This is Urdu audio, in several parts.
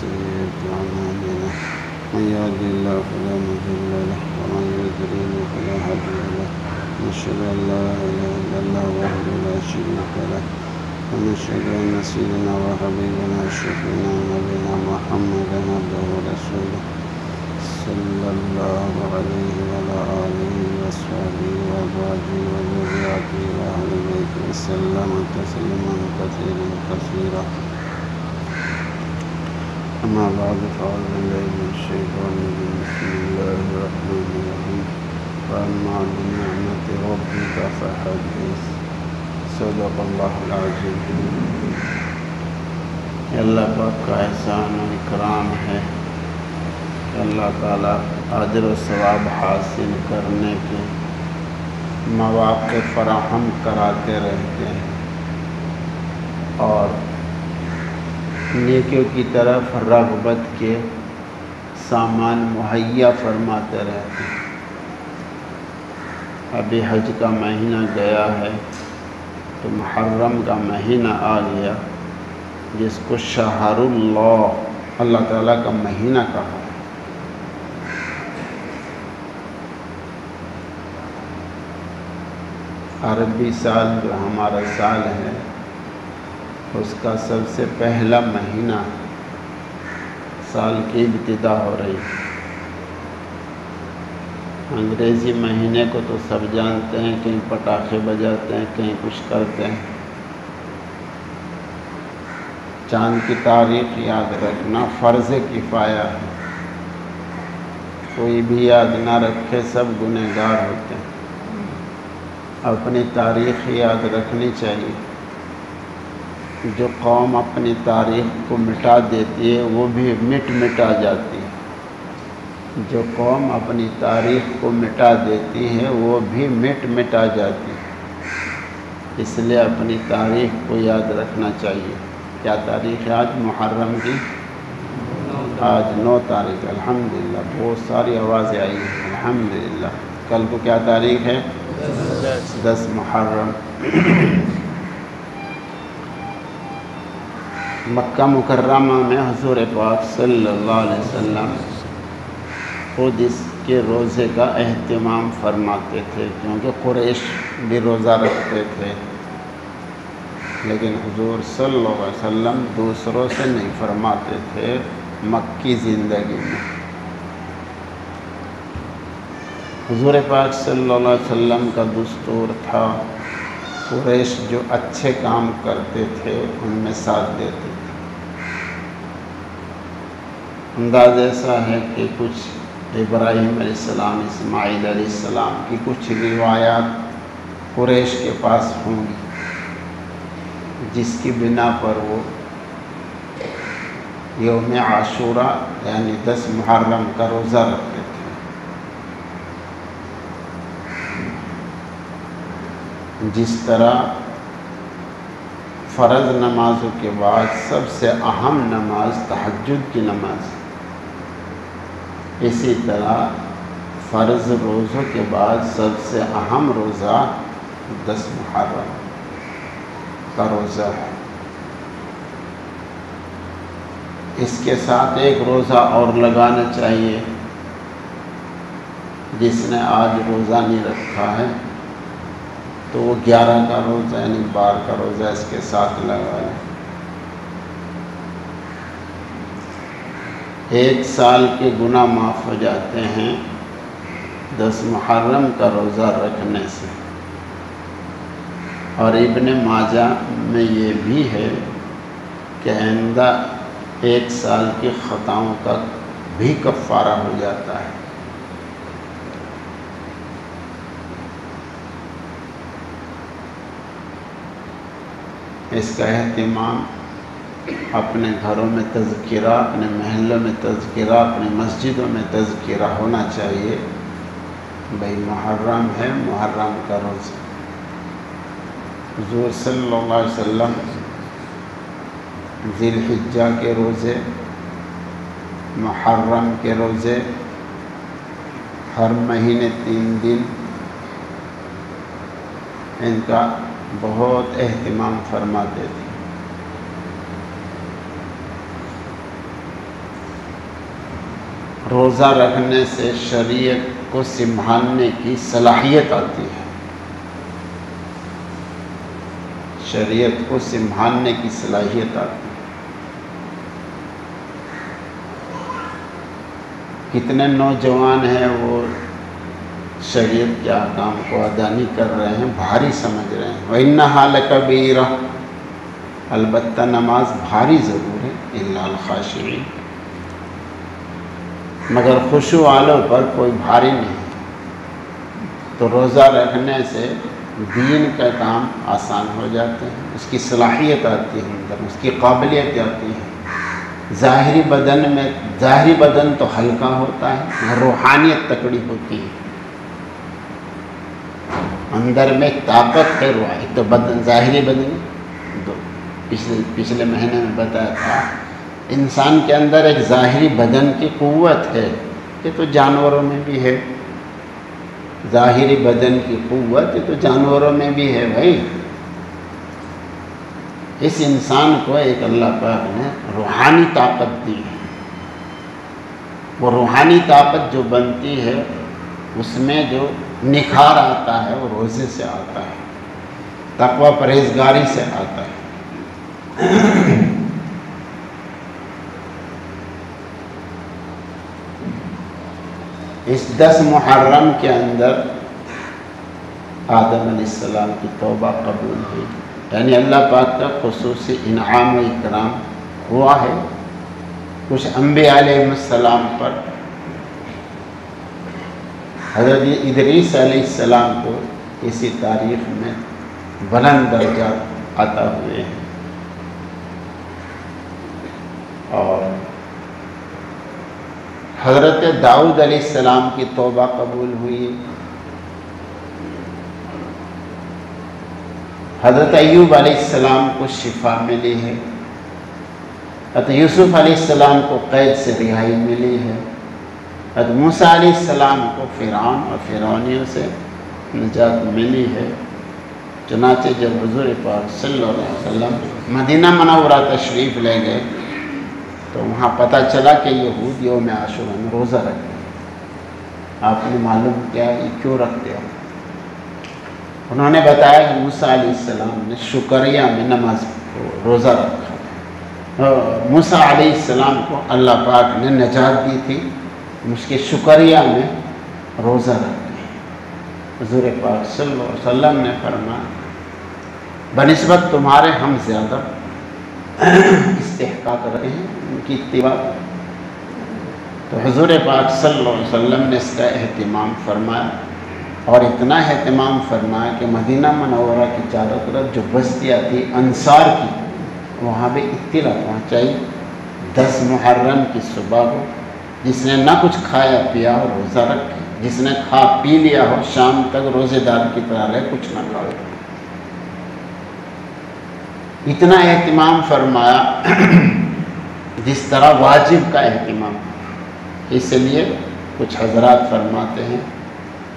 سيئات أعمالنا من يهده الله فلا مضل له ومن يضلل فلا هادي له ونشهد أن لا إله إلا الله وحده لا شريك له ونشهد أن سيدنا وحبيبنا وشفيعنا ونبينا محمدا عبده ورسوله صلى الله عليه وعلى آله وصحبه وأزواجه وذريته وأهل بيته وسلم تسليما كثيرا كثيرا. أما بعد فأعوذ بالله من الشيطان الرجيم بسم الله الرحمن الرحيم وأما بنعمة ربك فحدث صدق الله العظيم. اللہ پاک کا احسان و اکرام ہے کہ اللہ تعالیٰ اجر و ثواب حاصل کرنے کے مواقع فراہم کراتے رہتے ہیں اور نیکیوں کی طرف رغبت کے سامان مہیا فرماتے رہتے ہیں. ابھی حج کا مہینہ گیا ہے تو محرم کا مہینہ آ گیا جس کو شہر اللہ تعالیٰ کا مہینہ کہا. عربی سال جو ہمارا سال ہے اس کا سب سے پہلا مہینہ سال کی ابتدا ہو رہی ہے. انگریزی مہینے کو تو سب جانتے ہیں، کہیں پٹاخے بجاتے ہیں، کہیں کچھ کرتے ہیں. چاند کی تاریخ یاد رکھنا فرض کفایہ ہے، کوئی بھی یاد نہ رکھے سب گنہگار ہوتے ہیں. اپنی تاریخ یاد رکھنی چاہیے. جو قوم اپنی تاریخ کو مٹا دیتی ہے وہ بھی مٹا جاتی ہے. جو قوم اپنی تاریخ کو مٹا دیتی ہے وہ بھی مٹا جاتی ہے. اس لیے اپنی تاریخ کو یاد رکھنا چاہیے. کیا تاریخ ہے آج؟ محرم کی آج 9 تاریخ. الحمدللہ بہت ساری آوازیں آئی ہیں الحمدللہ. کل کو کیا تاریخ ہے؟ 10 محرم. مکہ مکرمہ میں حضور پاک صلی اللہ علیہ وسلم خود اس کے روزے کا اہتمام فرماتے تھے کیونکہ قریش بھی روزہ رکھتے تھے، لیکن حضور صلی اللہ علیہ وسلم دوسروں سے نہیں فرماتے تھے. مکی زندگی میں حضور پاک صلی اللہ علیہ وسلم کا دستور تھا قریش جو اچھے کام کرتے تھے ان میں ساتھ دیتے تھے. انداز ایسا ہے کہ کچھ ابراہیم علیہ السلام، اسماعیل علیہ السلام کی کچھ روایات قریش کے پاس ہوں گی جس کی بنا پر وہ یوم عاشوراء یعنی 10 محرم کا روزہ رکھتے تھے. جس طرح فرض نمازوں کے بعد سب سے اہم نماز تہجد کی نماز، اسی طرح فرض روزوں کے بعد سب سے اہم روزہ 10 محرم کا روزہ ہے. اس کے ساتھ ایک روزہ اور لگانا چاہیے. جس نے آج روزہ نہیں رکھا ہے تو وہ 11 کا روزہ یعنی 12 کا روزہ اس کے ساتھ لگا لیں. 1 سال کے گناہ معاف ہو جاتے ہیں 10 محرم کا روزہ رکھنے سے. اور ابن ماجہ میں یہ بھی ہے کہ آئندہ 1 سال کی خطاؤں کا بھی کفارہ ہو جاتا ہے. اس کا اہتمام اپنے گھروں میں تذکرہ، اپنے محلوں میں تذکرہ، اپنی مسجدوں میں تذکرہ ہونا چاہیے. بھئی محرم ہے، محرم کا روزہ. حضور صلی اللہ علیہ وسلم ذی الحجہ کے روزے، محرم کے روزے، ہر مہینے 3 دن ان کا بہت اہتمام فرماتے تھے. روزہ رکھنے سے شریعت کو سنبھالنے کی صلاحیت آتی ہے، شریعت کو سنبھالنے کی صلاحیت آتی ہے۔ کتنے نوجوان ہیں وہ شریعت کے احکام کو ادا نہیں کر رہے ہیں، بھاری سمجھ رہے ہیں۔ وَإِنَّهَا لَكَبِيرَةٌ، البتہ نماز بھاری ضرور ہے، إِلَّا الْخَاشِعِينَ، مگر خشوع والوں پر کوئی بھاری نہیں۔ تو روزہ رکھنے سے دین کا کام آسان ہو جاتے ہیں، اس کی صلاحیت آتی ہے اندر، اس کی قابلیت آتی ہے۔ ظاہری بدن تو ہلکا ہوتا ہے، روحانیت تکڑی ہوتی ہے، اندر میں طاقت ہے، ایک تو بدن ظاہری بدن، پچھلے مہینے میں بتایا تھا انسان کے اندر ایک ظاہری بدن کی قوت ہے، یہ تو جانوروں میں بھی ہے، ظاہری بدن کی قوت یہ تو جانوروں میں بھی ہے بھائی۔ اس انسان کو ایک اللہ پاک نے روحانی طاقت دی ہے، وہ روحانی طاقت جو بنتی ہے اس میں جو نکھار آتا ہے وہ روزے سے آتا ہے، تقوی پرہیزگاری سے آتا ہے۔ اس 10 محرم کے اندر آدم علیہ السلام کی توبہ قبول ہوئی، یعنی اللہ پاک کا خصوصی انعام و اکرام ہوا ہے کچھ انبیاء علیہ السلام پر۔ حضرت ادریس علیہ السلام کو اسی تاریخ میں بلند درجات عطا ہوئے ہیں، اور حضرت داؤد علیہ السلام کی توبہ قبول ہوئی، حضرت ایوب علیہ السلام کو شفا ملی ہے، حضرت یوسف علیہ السلام کو قید سے رہائی ملی ہے، حضرت موسیٰ علیہ السلام کو فرعون اور فرعونیوں سے نجات ملی ہے۔ چنانچہ جب حضور پاک صلی اللہ علیہ وسلم مدینہ منورہ تشریف لے گئے تو وہاں پتہ چلا کہ یہود یوم عاشورہ میں روزہ رکھتے ہیں۔ آپ نے معلوم کیا یہ کیوں رکھتے ہو؟ انہوں نے بتایا کہ موسیٰ علیہ السلام نے شکریہ میں نماز روزہ رکھا تھا، موسیٰ علیہ السلام کو اللہ پاک نے نجات دی تھی، اس کے شکریہ میں روزہ رکھتے ہیں۔ حضور پاک صلی اللہ علیہ وسلم نے فرمایا بنسبت تمہارے ہم زیادہ استحقاق رہے ہیں ان کی اتباع، تو حضور پاک صلی اللہ علیہ وسلم نے اس کا اہتمام فرمایا، اور اتنا اہتمام فرمایا کہ مدینہ منورہ کی چاروں طرف جو بستیاں تھی انصار کی، وہاں بھی اطلاع پہنچائی 10 محرم کی صبح کو جس نے نہ کچھ کھایا پیا ہو روزہ رکھے، جس نے کھا پی لیا ہو شام تک روزے دار کی طرح رہے، کچھ نہ کھاؤ۔ اتنا اہتمام فرمایا جس طرح واجب کا اہتمام۔ اس لیے کچھ حضرات فرماتے ہیں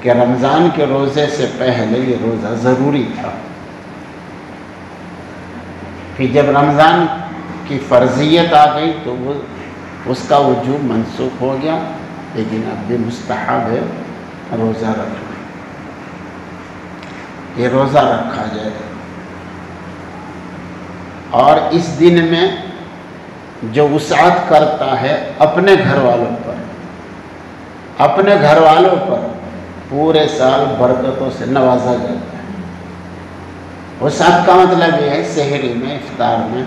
کہ رمضان کے روزے سے پہلے یہ روزہ ضروری تھا، پھر جب رمضان کی فرضیت آ گئی تو وہ اس کا وجوب منسوخ ہو گیا، لیکن اب بھی مستحب ہے روزہ رکھنا، یہ روزہ رکھا جائے۔ اور اس دن میں جو وسعت کرتا ہے اپنے گھر والوں پر پورے سال برکتوں سے نوازا جاتا ہے۔ وسعت کا مطلب یہ ہے سحری میں افطار میں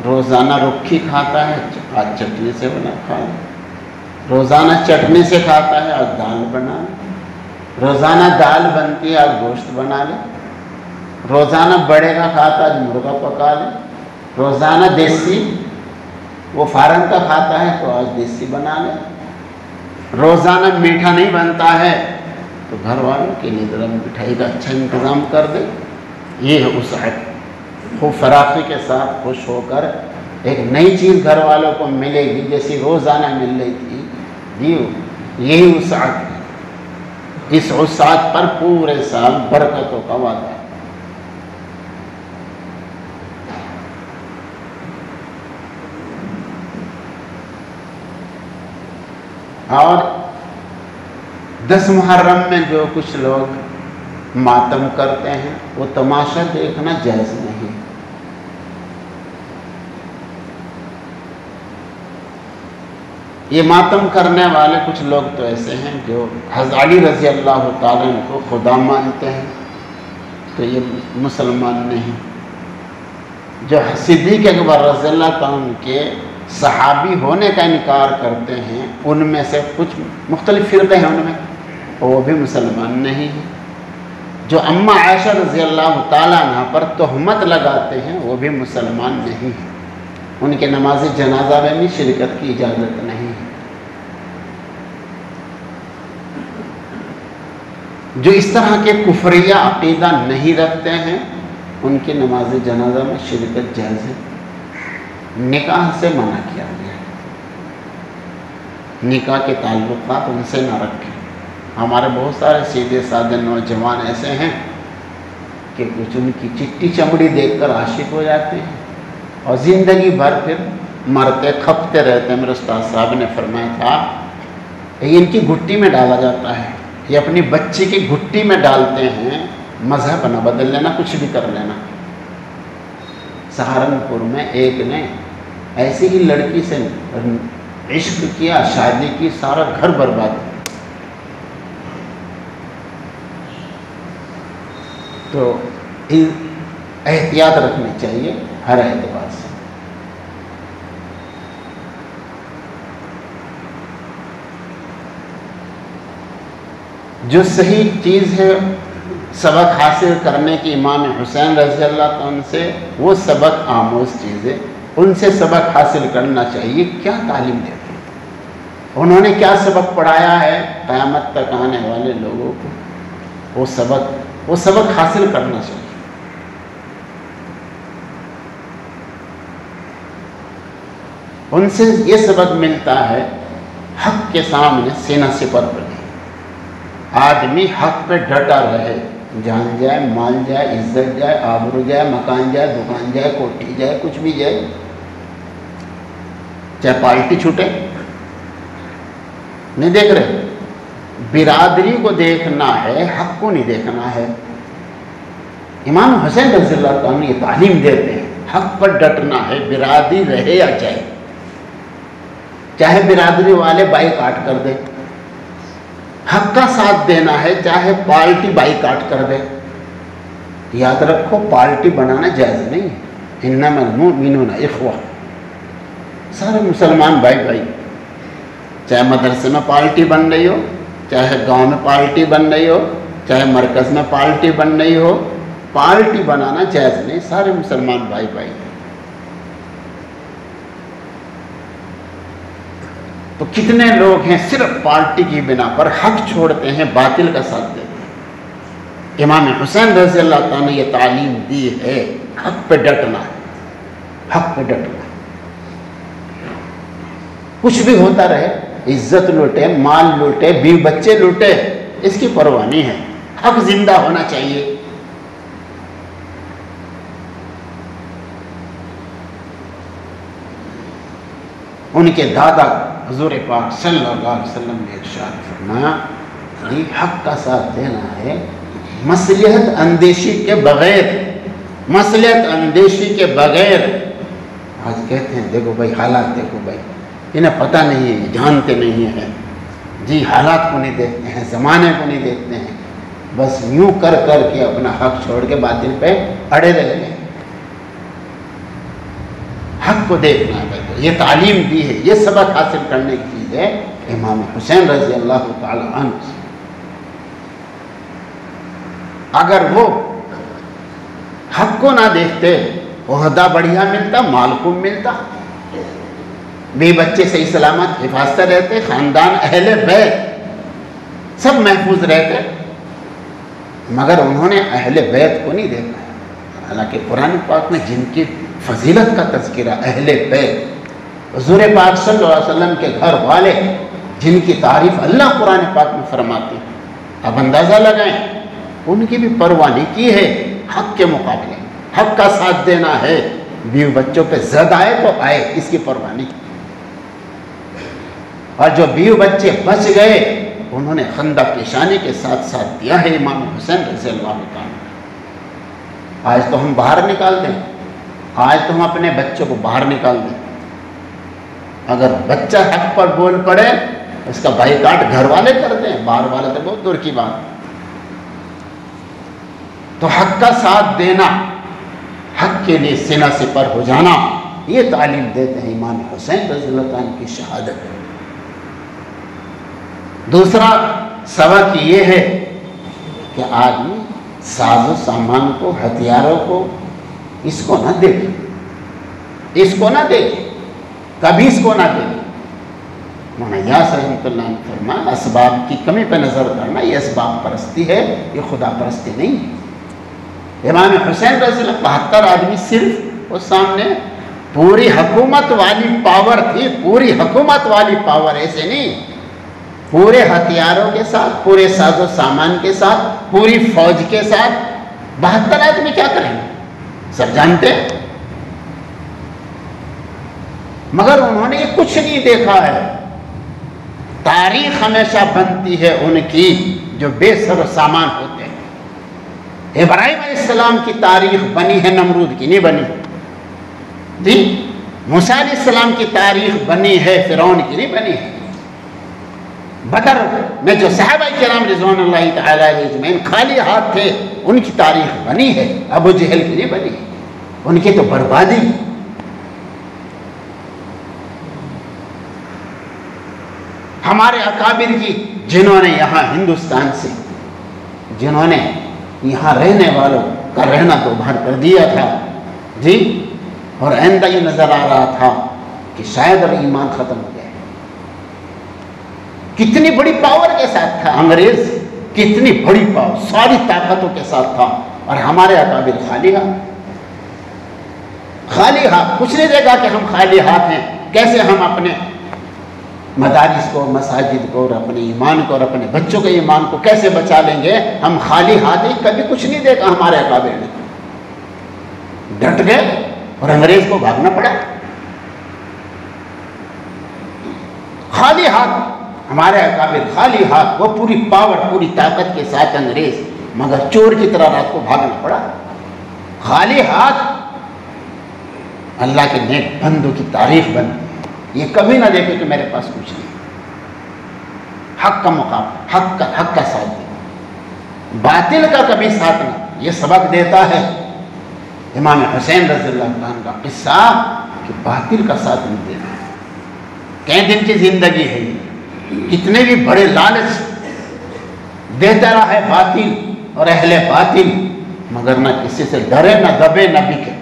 روزانہ رکھی کھاتا ہے، آج چٹنی سے بنا کھا لے، روزانہ چٹنی سے کھاتا ہے، آج دال بنا لے، روزانہ دال بنتی ہے، آج گوشت بنا لے، روزانہ بڑے کا کھاتا ہے، آج مرغا پکا لے، روزانہ دیسی وہ فارن کا کھاتا ہے تو آج دیسی بنا لے، روزانہ میٹھا نہیں بنتا ہے تو گھر والوں کے لیے ذرا مٹھائی کا اچھا انتظام کر دے۔ یہ ہے وسعت، خوب فراخی کے ساتھ خوش ہو کر ایک نئی چیز گھر والوں کو ملے گی جیسی روزانہ مل رہی تھی، یہی وسعت ہے۔ اس وسعت پر پورے سال برکتوں کا وعدہ ہے۔ اور 10 محرم میں جو کچھ لوگ ماتم کرتے ہیں وہ تماشا دیکھنا جائز نہیں۔ یہ ماتم کرنے والے کچھ لوگ تو ایسے ہیں جو حضرت علی رضی اللہ تعالیٰ عنہ کو خدا مانتے ہیں، تو یہ مسلمان نہیں۔ جو صدیق اکبر رضی اللہ تعالیٰ عنہ کے صحابی ہونے کا انکار کرتے ہیں، ان میں سے کچھ مختلف فرقے ہیں ان میں، وہ بھی مسلمان نہیں ہیں۔ جو اماں عائشہ رضی اللہ تعالیٰ عنہ پر تہمت لگاتے ہیں وہ بھی مسلمان نہیں ہیں، ان کے نماز جنازہ میں بھی شرکت کی اجازت نہیں ہے۔ جو اس طرح کے کفریہ عقیدہ نہیں رکھتے ہیں ان کی نماز جنازہ میں شرکت جائز ہے۔ نکاح سے منع کیا گیا ہے، نکاح کے تعلقات ان سے نہ رکھیں۔ ہمارے بہت سارے سیدھے سادے نوجوان ایسے ہیں کہ کچھ ان کی چٹی چمڑی دیکھ کر عاشق ہو جاتے ہیں اور زندگی بھر پھر مرتے کھپتے رہتے ہیں۔ میرے استاد صاحب نے فرمایا تھا یہ ان کی گھٹی میں ڈالا جاتا ہے، یہ اپنی بچی کی گھٹی میں ڈالتے ہیں، مذہب نہ بدل لینا، کچھ بھی کر لینا۔ سہارنپور میں ایک نے ایسی ہی لڑکی سے عشق کیا، شادی کی، سارا گھر برباد۔ تو احتیاط رکھنی چاہیے ہر اعتبار سے۔ جو صحیح چیز ہے سبق حاصل کرنے کی امام حسین رضی اللہ عنہ سے، وہ سبق آموز چیزیں، ان سے سبق حاصل کرنا چاہیے۔ کیا تعلیم دیتے ہیں، انہوں نے کیا سبق پڑھایا ہے قیامت تک آنے والے لوگوں کو، وہ سبق حاصل کرنا چاہیے۔ ان سے یہ سبق ملتا ہے حق کے سامنے سینہ سپر بنے، آدمی حق پہ ڈٹا رہے، جان جائے، مال جائے، عزت جائے، آبرو جائے، مکان جائے، دکان جائے، کوٹھی جائے، کچھ بھی جائے، چاہے پارٹی چھوٹے، نہیں دیکھ رہے۔ برادری کو دیکھنا ہے، حق کو نہیں دیکھنا ہے۔ امام حسین رضی اللہ تعالیٰ عنہ یہ تعلیم دیتے ہیں، حق پر ڈٹنا ہے، برادری رہے یا جائے، چاہے برادری والے بائی کاٹ کر دے، حق کا ساتھ دینا ہے، چاہے پارٹی بائی کاٹ کر دے۔ یاد رکھو پارٹی بنانا جائز نہیں ہے، انما المؤمنون اخوہ، سارے مسلمان بھائی بھائی، چاہے مدرسے میں پارٹی بن رہی ہو، چاہے گاؤں میں پارٹی بن رہی ہو، چاہے مرکز میں پارٹی بن رہی ہو، پارٹی بنانا جائز نہیں، سارے مسلمان بھائی بھائی۔ تو کتنے لوگ ہیں صرف پارٹی کی بنا پر حق چھوڑتے ہیں، باطل کا ساتھ دیتے ہیں۔ امام حسین رضی اللہ تعالیٰ نے یہ تعلیم دی ہے، حق پہ ڈٹنا ہے، حق پہ ڈٹنا ہے، کچھ بھی ہوتا رہے، عزت لوٹے، مال لوٹے، بیوی بچے لوٹے، اس کی پرواہ نہیں ہے، حق زندہ ہونا چاہیے۔ ان کے دادا حضور پاک صلی اللہ علیہ وسلم نے ارشاد فرمایا یہ حق کا ساتھ دینا ہے مصلحت اندیشی کے بغیر، مصلحت اندیشی کے بغیر۔ آج کہتے ہیں دیکھو بھائی حالات دیکھو بھائی، انہیں پتہ نہیں ہے، جانتے نہیں ہیں، جی حالات کو نہیں دیکھتے ہیں، زمانے کو نہیں دیکھتے ہیں، بس یوں کر کر کے اپنا حق چھوڑ کے باطل پہ اڑے رہے ہیں۔ حق کو دیکھنا ہے، یہ تعلیم دی ہے، یہ سبق حاصل کرنے کی چیز ہے امام حسین رضی اللہ تعالی عنہ سے۔ اگر وہ حق کو نہ دیکھتے، عہدہ بڑھیا ملتا، مال خوب ملتا، بے بچے صحیح سلامت حفاظت رہتے، خاندان اہل بیت سب محفوظ رہتے، مگر انہوں نے اہل بیت کو نہیں دیکھا ہے۔ حالانکہ قرآن پاک میں جن کی فضیلت کا تذکرہ اہل بیت، حضور پاک صلی اللہ علیہ وسلم کے گھر والے جن کی تعریف اللہ قرآن پاک میں فرماتی ہے، اب اندازہ لگائیں ان کی بھی پرواہ نہیں کی ہے حق کے مقابلے، حق کا ساتھ دینا ہے، بیوی بچوں پہ زد آئے تو آئے، اس کی پرواہ نہیں کی۔ اور جو بیوی بچے بچ گئے انہوں نے خندق پیشانی کے ساتھ ساتھ دیا ہے امام حسین رضی اللہ تعالیٰ۔ آج تو ہم باہر نکال دیں، آج تو ہم اپنے بچوں کو باہر نکال دیں، اگر بچہ حق پر بول پڑے اس کا بائیکاٹ گھر والے کر دیں، باہر والے تو بہت دور کی بات۔ تو حق کا ساتھ دینا، حق کے لیے سینہ سپر ہو جانا، یہ تعلیم دیتے ہیں امام حسین رضی اللہ عنہ کی شہادت۔ دوسرا سبق یہ ہے کہ آدمی ساز و سامان کو، ہتھیاروں کو، اس کو نہ دیکھے، اس کو نہ دیکھے، کبھی اس کو نہ دیکھے۔ مولانا یاس رحمۃ اللہ عنہ فرمایا اسباب کی کمی پہ نظر کرنا یہ اسباب پرستی ہے، یہ خدا پرستی نہیں ہے۔ امام حسین رضی اللہ 72 آدمی صرف اس سامنے پوری حکومت والی پاور تھی، پوری حکومت والی پاور، ایسے نہیں، پورے ہتھیاروں کے ساتھ، پورے ساز و سامان کے ساتھ، پوری فوج کے ساتھ 72 آدمی کیا کریں گے سب جانتے ہیں، مگر انہوں نے یہ کچھ نہیں دیکھا ہے۔ تاریخ ہمیشہ بنتی ہے ان کی جو بے سر و سامان ہوتے ہیں۔ ابراہیم علیہ السلام کی تاریخ بنی ہے، نمرود کی نہیں بنی جی۔ موسیٰ علیہ السلام کی تاریخ بنی ہے، فرعون کی نہیں بنی ہے۔ بدر میں جو صحابہ کرام رضوان اللہ تعالی علیہ اجمعین خالی ہاتھ تھے ان کی تاریخ بنی ہے، ابو جہل کی نہیں بنی ہے، ان کی تو بربادی۔ ہمارے اکابر کی جنہوں نے یہاں ہندوستان سے، جنہوں نے یہاں رہنے والوں کا رہنا تو بھر کر دیا تھا جی، اور آئندہ یہ نظر آ رہا تھا کہ شاید اب ایمان ختم ہو گیا۔ کتنی بڑی پاور کے ساتھ تھا انگریز، کتنی بڑی پاور، ساری طاقتوں کے ساتھ تھا، اور ہمارے اکابر خالی ہاتھ، خالی ہاتھ، کچھ نہیں دے گا کہ ہم خالی ہاتھ ہیں۔ کیسے ہم اپنے مدارس کو، مساجد کو، اور اپنے ایمان کو اور اپنے بچوں کے ایمان کو کیسے بچا لیں گے؟ ہم خالی ہاتھ ہی، کبھی کچھ نہیں دیکھا ہمارے اکابر نے، ڈٹ گئے اور انگریز کو بھاگنا پڑا۔ خالی ہاتھ ہمارے اکابر، خالی ہاتھ، وہ پوری پاور، پوری طاقت کے ساتھ انگریز، مگر چور کی طرح رات کو بھاگنا پڑا، خالی ہاتھ۔ اللہ کے نیک بندوں کی تاریخ بنتی ہے، یہ کبھی نہ دیکھے کہ میرے پاس کچھ نہیں، حق کا مقابلہ، حق کا ساتھ دینا، باطل کا کبھی ساتھ نہ۔ یہ سبق دیتا ہے امام حسین رضی اللہ عنہ کا قصہ کہ باطل کا ساتھ نہیں دینا۔ کئی دن کی زندگی ہے، کتنے بھی بڑے لالچ دیتا رہا ہے باطل اور اہل باطل، مگر نہ کسی سے ڈرے، نہ دبے، نہ بکے۔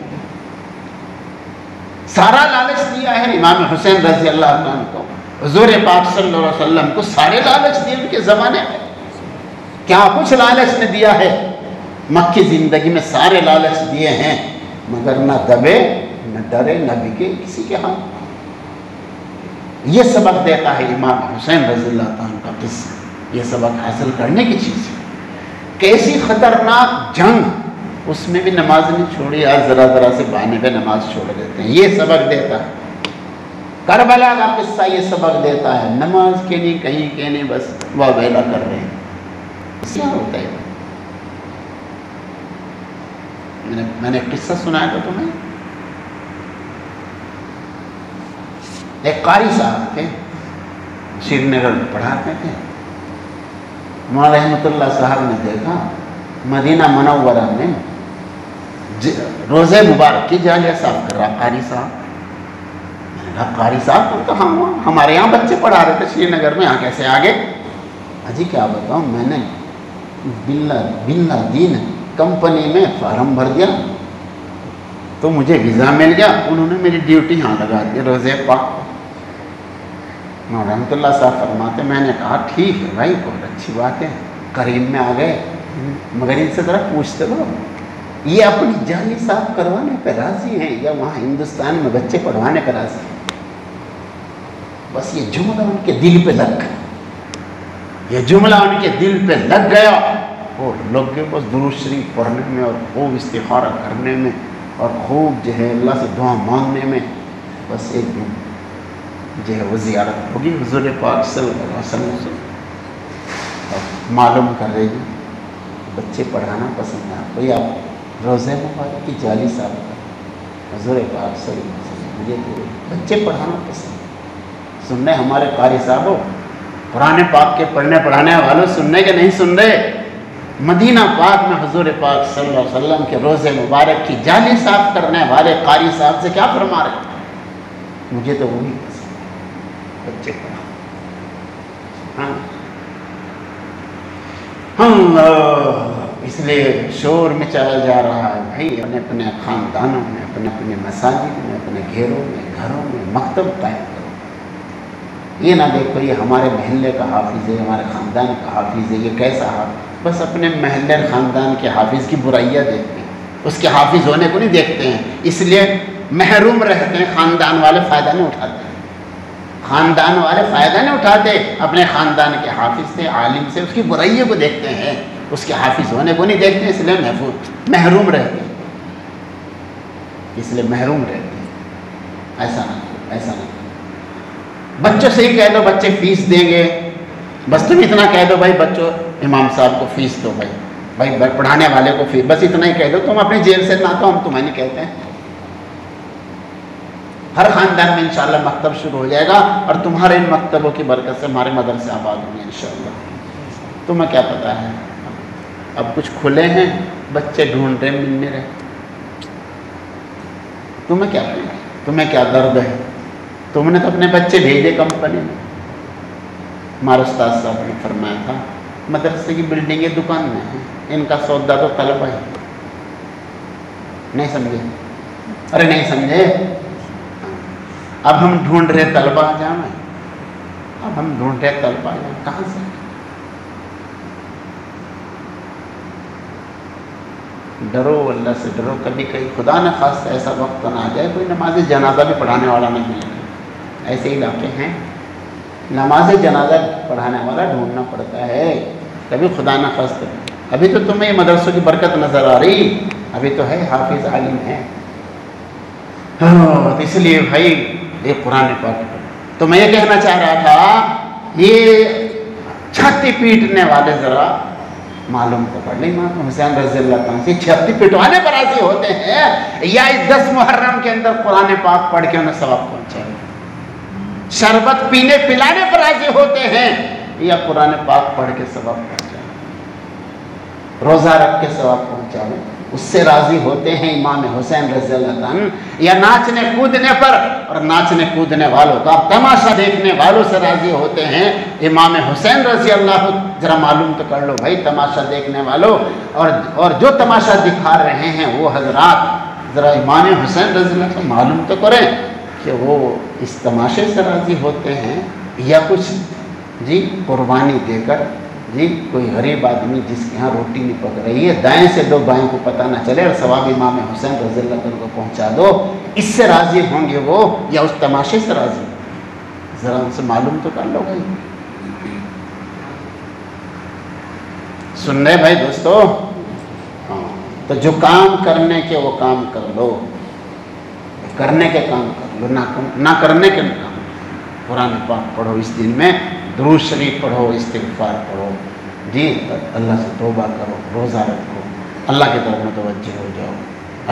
سارا لالچ دیا ہے امام حسین رضی اللہ عنہ کو، حضور پاک صلی اللہ علیہ وسلم کو سارے لالچ دیے ان کے زمانے میں، کیا کچھ لالچ نے دیا ہے، مکی زندگی میں سارے لالچ دیے ہیں، مگر نہ دبے، نہ ڈرے، نہ بکے کسی کے ہاتھ۔ یہ سبق دیتا ہے امام حسین رضی اللہ عنہ کا قصہ، یہ سبق حاصل کرنے کی چیز ہے۔ کیسی خطرناک جنگ، اس میں بھی نماز نہیں چھوڑی، آج ذرا ذرا سے بہانے پہ نماز چھوڑ دیتے ہیں، یہ سبق دیتا ہے۔ کربلا کا قصہ یہ سبق دیتا ہے، نماز کے نہیں، کہیں کے نہیں، بس وہ ویلا کر رہے ہیں، کیا ہوتا ہے۔ میں نے قصہ سنایا تھا تمہیں، ایک قاری صاحب تھے، سری نگر میں پڑھاتے تھے، مولانا رحمۃ اللہ صاحب نے دیکھا مدینہ منورہ میں روزے مبارک کی جالیہ صاف کر رہا قاری صاحب۔ میں نے کہا قاری صاحب تم تو ہمارے یہاں بچے پڑھا رہے تھے سری نگر میں، یہاں کیسے آگے؟ اجی کیا بتاؤں، میں نے باللہ دین کمپنی میں فارم بھر دیا تو مجھے ویزا مل گیا، انہوں نے میری ڈیوٹی یہاں لگا دی روزے پاک۔ رحمۃ اللہ صاحب فرماتے، میں نے کہا ٹھیک ہے بھائی، بہت اچھی بات ہے، کریم میں آ گئے، مگر ان سے ذرا پوچھتے رہو یہ اپنی جالی صاف کروانے پہ راضی ہیں یا وہاں ہندوستان میں بچے پڑھوانے پہ راضی ہیں؟ بس یہ جملہ ان کے دل پہ لگ گیا، یہ جملہ ان کے دل پہ لگ گیا، اور لوگ کے بس درود شریف پڑھنے میں اور خوب استخارہ کرنے میں اور خوب جو ہے اللہ سے دعا مانگنے میں، بس ایک دن جو ہے وہ زیارت ہوگی حضور پاک صلی اللہ علیہ وسلم سے، اور معلوم کر رہے گی بچے پڑھانا پسند ہے آپ کو، یا روزہ مبارک کی 40 سال کا حضور پاک صلی اللہ علیہ وسلم مجھے تو بچے پڑھانا پسند ہے۔ سننے ہمارے قاری صاحب ہو، قرآن پاک کے پڑھنے پڑھانے والوں سننے کے نہیں سن رہے، مدینہ پاک میں حضور پاک صلی اللہ علیہ وسلم کے روزے مبارک کی جالی صاف کرنے والے قاری صاحب سے کیا فرما رہے ہیں؟ مجھے تو وہی پسند ہے، بچے پڑھا۔ اس لیے شور مچایا جا رہا ہے بھائی، اپنے اپنے خاندانوں میں، اپنے اپنے مساجد میں، اپنے گھیروں میں، گھروں میں مکتب قائم کرو۔ یہ نہ دیکھو یہ ہمارے محلے کا حافظ ہے، ہمارے خاندان کا حافظ ہے، یہ کیسا حافظ، بس اپنے محلے خاندان کے حافظ کی برائیاں دیکھتے ہیں، اس کے حافظ ہونے کو نہیں دیکھتے ہیں، اس لیے محروم رہتے ہیں، خاندان والے فائدہ نہیں اٹھاتے، خاندان والے فائدہ نہیں اٹھاتے، اپنے خاندان کے حافظ سے، عالم سے اس کی برائیوں کو دیکھتے ہیں، اس کے حافظ ہونے کو نہیں دیکھتے، اس لیے محروم رہتے ہیں، اس لیے محروم رہتے ہیں۔ ایسا نہ کرو، ایسا نہ کرو، بچوں سے ہی کہہ دو بچے فیس دیں گے، بس تم اتنا کہہ دو بھائی بچوں امام صاحب کو فیس دو، بھائی پڑھانے والے کو فیس، بس اتنا ہی کہہ دو، تم اپنی جیل سے نہ تو ہم تمہیں نہیں کہتے ہیں۔ ہر خاندان میں انشاءاللہ مکتب شروع ہو جائے گا، اور تمہارے ان مکتبوں کی برکت سے ہمارے مدرسے آباد ہوں گے انشاءاللہ۔ تمہیں کیا پتہ ہے، اب کچھ کھلے ہیں، بچے ڈھونڈ رہے مل نہیں رہے، تمہیں کیا پتہ، تمہیں کیا درد ہے، تم نے تو اپنے بچے بھیجے کمپنی میں۔ ہمارے استاد صاحب نے فرمایا تھا مدرسے کی بلڈنگیں دکان میں ہیں، ان کا سودا تو طلبہ ہے۔ نہیں سمجھے؟ ارے نہیں سمجھے؟ اب ہم ڈھونڈ رہے طلبہ جامع، اب ہم ڈھونڈ رہے طلبہ جامع، کہاں سے؟ ڈرو اللہ سے ڈرو، کبھی کہیں خدا نہ خواستہ ایسا وقت نہ آ جائے کوئی نماز جنازہ بھی پڑھانے والا نہیں ملے گا، ایسے ہی علاقے ہیں نماز جنازہ پڑھانے والا ڈھونڈنا پڑتا ہے، کبھی خدا نہ خواستہ۔ ابھی تو تمہیں یہ مدرسوں کی برکت نظر آ رہی، ابھی تو ہے حافظ عالم ہے، اس لیے بھائی یہ قرآن پاک تو میں یہ کہنا چاہ رہا تھا، یہ چھاتی پیٹنے والے ذرا معلوم تو پڑھ لیں، امام حسین رضی اللہ عنہ سے چھاتی پیٹوانے پر راضی ہوتے ہیں، یا 10 محرم کے اندر قرآن پاک پڑھ کے انہیں ثواب پہنچائے، شربت پینے پلانے پر راضی ہوتے ہیں، یا قرآن پاک پڑھ کے ثواب پہنچائے، روزہ رکھ کے ثواب پہنچائے، اس سے راضی ہوتے ہیں امام حسین رضی اللہ عنہ، یا ناچنے کودنے پر اور ناچنے کودنے والوں کا تماشا دیکھنے والوں سے راضی ہوتے ہیں امام حسین رضی اللہ۔ ذرا معلوم تو کر لو بھائی تماشا دیکھنے والوں اور جو تماشا دکھا رہے ہیں وہ حضرات، ذرا امام حسین رضی اللہ عنہ معلوم تو کریں کہ وہ اس تماشے سے راضی ہوتے ہیں یا کچھ جی قربانی دے کر، جی کوئی غریب آدمی جس کے ہاں روٹی نہیں پک رہی ہے، دائیں سے دو بائیں کو پتہ نہ چلے اور ثواب امام حسین رضی اللہ عنہ کو پہنچا دو، اس سے راضی ہوں گے وہ یا اس تماشے سے راضی؟ ذرا ان سے معلوم تو کر لو بھائی۔ سن رہے بھائی دوستو؟ تو جو کام کرنے کے وہ کام کر لو، کرنے کے کام کر لو، نہ کرنے کے کام۔ قرآن پاک پڑھو اس دن میں، درود شریف پڑھو، استغفار پڑھو، جی اللہ سے توبہ کرو، روزہ رکھو، اللہ کی طرف متوجہ ہو جاؤ،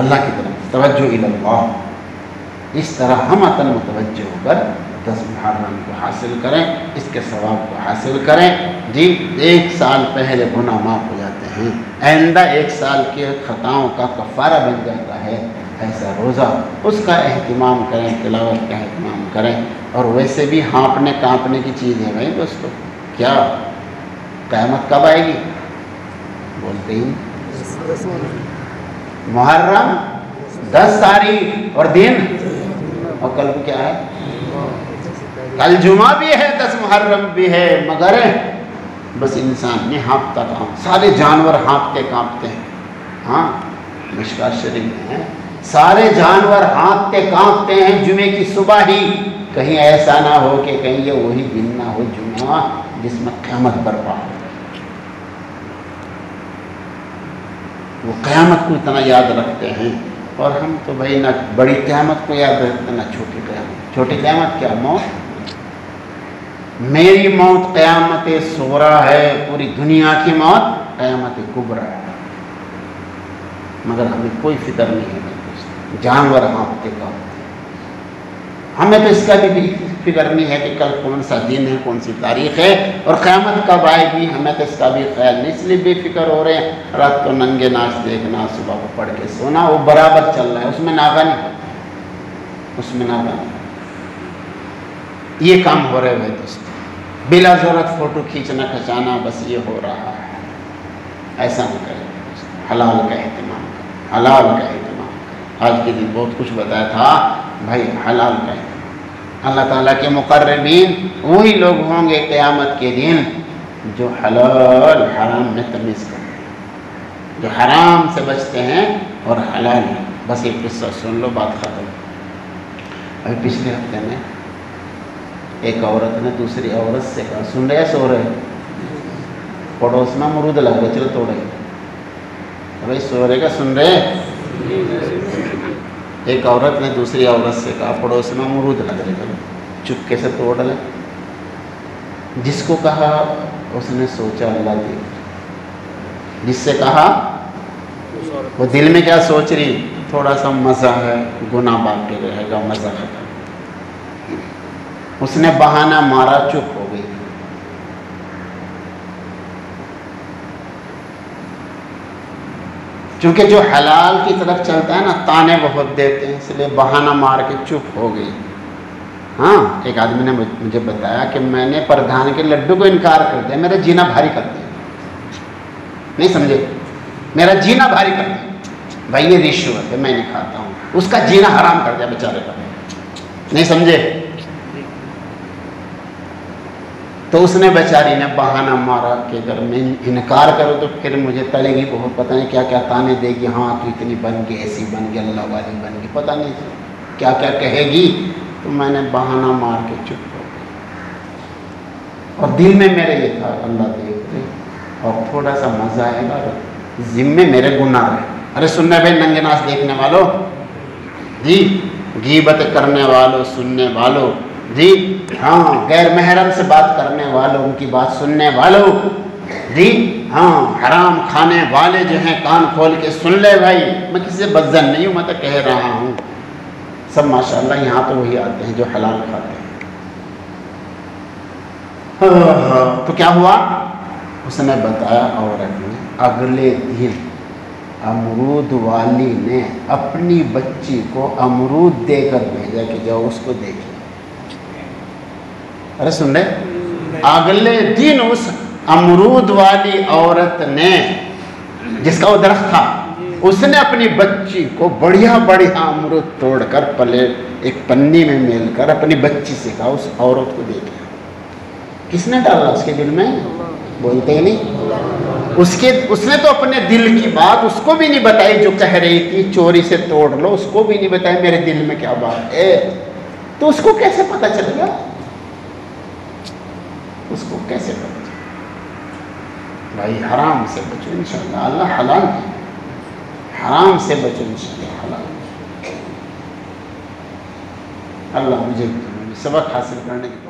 اللہ کی طرف توجہ اللہ، اس طرح ہم متوجہ ہو کر 10 محرم کو حاصل کریں، اس کے ثواب کو حاصل کریں۔ جی 1 سال پہلے گناہ معاف ہو جاتے ہیں، آئندہ 1 سال کے خطاؤں کا کفارہ بن جاتا ہے، ایسا روزہ اس کا اہتمام کریں، تلاوت کا اہتمام کریں۔ اور ویسے بھی ہانپنے کانپنے کی چیز ہے بھائی دوستو، کیا قیامت کب آئے گی؟ بولتے ہی محرم 10 تاریخ اور دن، اور کل کو کیا ہے؟ کل جمعہ بھی ہے، 10 محرم بھی ہے، مگر بس انسان نہیں ہانپتا کام، سارے جانور ہانپتے کانپتے ہیں۔ ہاں مشکات شریف میں ہے، سارے جانور ہانپتے کانپتے ہیں جمعے کی صبح ہی، کہیں ایسا نہ ہو کہ کہیں یہ وہی دن نہ ہو جمعہ جس میں قیامت برپا ہو۔ وہ قیامت کو اتنا یاد رکھتے ہیں، اور ہم تو بھائی نہ بڑی قیامت کو یاد رکھتے نہ چھوٹی قیامت۔ چھوٹی قیامت کیا؟ موت۔ میری موت قیامت صغریٰ ہے، پوری دنیا کی موت قیامت کبریٰ ہے، مگر ہمیں کوئی فکر نہیں ہے، جانور ہانپتے کانپتے، ہمیں تو اس کا بھی فکر نہیں ہے کہ کل کون سا دن ہے، کون سی تاریخ ہے اور قیامت کب آئے گی، ہمیں تو اس کا بھی خیال نہیں، اس لیے بے فکر ہو رہے ہیں۔ رات کو ننگے ناچ دیکھنا، صبح کو پڑھ کے سونا، وہ برابر چل رہا ہے، اس میں ناغہ نہیں ہوتا، اس میں ناغہ نہیں، یہ کام ہو رہے ہوئے دوست، بلا ضرورت فوٹو کھینچنا کھچانا، بس یہ ہو رہا ہے، ایسا نہیں کریں، حلال کا اہتمام کریں، حلال کا اہتمام کریں۔ آج کے دن بہت کچھ بتایا تھا بھائی، حلال کا اہتمام۔ اللہ تعالیٰ کے مقربین وہی لوگ ہوں گے قیامت کے دن جو حلال حرام میں تمیز کرتے ہیں، جو حرام سے بچتے ہیں اور حلال ہے۔ بس ایک قصہ سن لو، بات ختم۔ ابھی پچھلے ہفتے میں ایک عورت نے دوسری عورت سے کہا، سن رہے سو رہے، پڑوس میں امرود لگ رہے، چلو توڑے، بھائی سو رہے کا سن رہے۔ ایک عورت نے دوسری عورت سے کہا، پڑوس میں امرود لگ رہے، چلو چپکے سے توڑ لے۔ جس کو کہا اس نے سوچا اللہ دیکھ، جس سے کہا وہ دل میں کیا سوچ رہی، تھوڑا سا مزہ ہے، گناہ باقی رہے گا، مزہ ختم۔ اس نے بہانہ مارا، چپ ہو گئی۔ چونکہ جو حلال کی طرف چلتا ہے نا، تانے بہت دیتے ہیں، اس لیے بہانہ مار کے چپ ہو گئی۔ ہاں، ایک آدمی نے مجھے بتایا کہ میں نے پردھان کے لڈو کو انکار کر دیا، میرا جینا بھاری کر دیا، نہیں سمجھے، میرا جینا بھاری کر دیا، بھائی یہ رشوت ہے، میں نہیں کھاتا ہوں، اس کا جینا حرام کر دیا بیچارے کا، نہیں سمجھے۔ تو اس نے بیچاری نے بہانہ مارا کہ اگر میں انکار کروں تو پھر مجھے تلے گی بہت، پتہ نہیں کیا کیا تانے دے گی، ہاں تو اتنی بن گئی، ایسی بن گئی، اللہ والی بن گئی، پتہ نہیں کیا کیا کہے گی۔ تو میں نے بہانہ مار کے چپ ہو گئی، اور دل میں میرے یہ تھا اللہ دیکھ لے، اور تھوڑا سا مزہ آئے گا، ذمے میرے گناہ رہے۔ ارے سننے بھائی، ننگے ناچ دیکھنے والوں جی، غیبت کرنے والوں، سننے والوں جی، ہاں غیر محرم سے بات کرنے والوں، ان کی بات سننے والوں جی، ہاں حرام کھانے والے جو ہیں، کان کھول کے سن لے بھائی، میں کسی سے بدظن نہیں ہوں، میں تو کہہ رہا ہوں، سب ماشاءاللہ یہاں تو وہی آتے ہیں جو حلال کھاتے ہیں۔ تو کیا ہوا، اس نے بتایا عورت نے، اگلے دن امرود والی نے اپنی بچی کو امرود دے کر بھیجا کہ جاؤ اس کو دیکھیں۔ ارے سن رہے، اگلے دن اس امرود والی عورت نے، جس کا وہ درخت تھا، اس نے اپنی بچی کو بڑھیا بڑھیا امرود توڑ کر پلیٹ ایک پنی میں میل کر اپنی بچی سے کہا اس عورت کو دیکھیں۔ کس نے ڈالا اس کے دل میں، بولتے ہی نہیں، اس نے تو اپنے دل کی بات اس کو بھی نہیں بتائی جو کہہ رہی تھی چوری سے توڑ لو، اس کو بھی نہیں بتائی میرے دل میں کیا بات ہے، تو اس کو کیسے پتہ چلے گا، اس کو کیسے پتہ چلے گا؟ بھائی حرام سے بچو انشاءاللہ، اللہ حلال ہے، حرام سے بچو انشاءاللہ، حلال۔ اللہ مجھے سبق حاصل کرنے کی